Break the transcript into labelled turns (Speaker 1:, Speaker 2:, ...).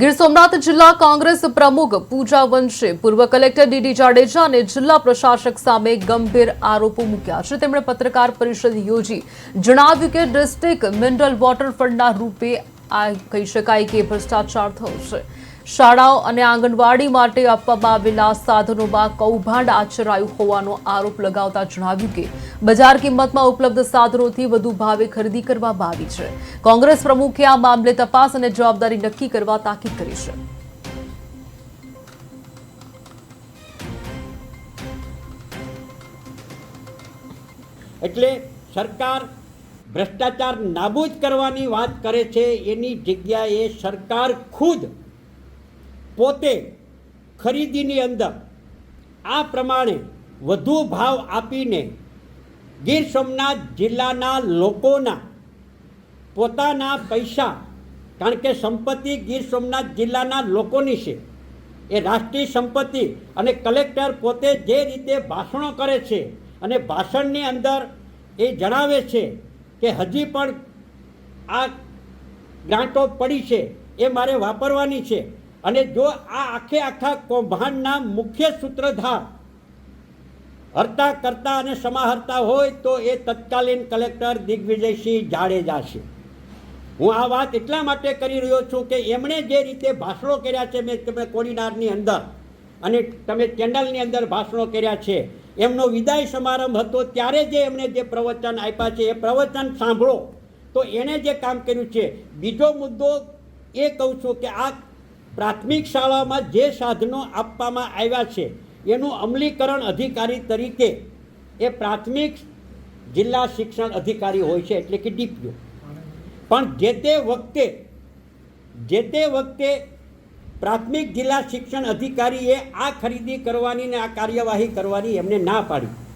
Speaker 1: ગીર સોમનાથ જિલ્લા કોંગ્રેસ પ્રમુખ પૂજા વંશે પૂર્વ કલેક્ટર ડીડી જાડેજા અને જિલ્લા પ્રશાસક સામે ગંભીર આરોપો મૂક્યા છે। તેમણે પત્રકાર પરિષદ યોજી જણાવ્યું કે ડિસ્ટ્રિક્ટ મિનરલ વોટર ફંડના રૂપે આ કહી શકાય કે ભ્રષ્ટાચાર થયો છે। શાળાઓ અને આંગણવાડી માટે આપવામાં આવેલા સાધનોમાં કૌભાંડ આચરાયું હોવાનો આરોપ લગાવતા જણાવ્યું કે બજાર કિંમતમાં ઉપલબ્ધ સાધનોથી વધુ ભાવે ખરીદી કરવામાં આવી છે। કોંગ્રેસ પ્રમુખે આ મામલે તપાસ અને જવાબદારી નક્કી કરવા તાકીદ કરી છે।
Speaker 2: એટલે સરકાર ભ્રષ્ટાચાર નાબૂદ કરવાની વાત કરે છે, એની જગ્યાએ સરકાર ખુદ પોતે ખરીદીની અંદર આ પ્રમાણે વધુ ભાવ આપીને ગીર સોમનાથ જિલ્લાના લોકોના પોતાના પૈસા, કારણ કે સંપત્તિ ગીર સોમનાથ જિલ્લાના લોકોની છે, એ રાષ્ટ્રીય સંપત્તિ, અને કલેક્ટર પોતે જે રીતે ભાષણો કરે છે અને ભાષણની અંદર એ જણાવે છે કે હજી પણ આ ગ્રાન્ટો પડી છે એ મારે વાપરવાની છે, અને જો આ આખા કૌભાંડના મુખ્ય સૂત્રધાર હર્તા કરતા અને સમાહર્તા હોય તો એ તત્કાલીન કલેક્ટર દિગ્વિજયસિંહ જાડેજા છે। હું આ વાત એટલા માટે કરી રહ્યો છું કે એમણે જે રીતે ભાષણો કર્યા છે, મેં તમે કોડીનારની અંદર અને તમે ચેનલની અંદર ભાષણો કર્યા છે, એમનો વિદાય સમારંભ હતો ત્યારે જે એમણે જે પ્રવચન આપ્યા છે એ પ્રવચન સાંભળો તો એણે જે કામ કર્યું છે। બીજો મુદ્દો એ કહું છું કે આ પ્રાથમિક શાળામાં જે સાધનો આપવામાં આવ્યા છે એનું અમલીકરણ અધિકારી તરીકે એ પ્રાથમિક જિલ્લા શિક્ષણ અધિકારી હોય છે, એટલે કે ડીપીઓ। પણ જે તે વખતે પ્રાથમિક જિલ્લા શિક્ષણ અધિકારીએ આ ખરીદી કરવાની ને આ કાર્યવાહી કરવાની એમને ના પાડી।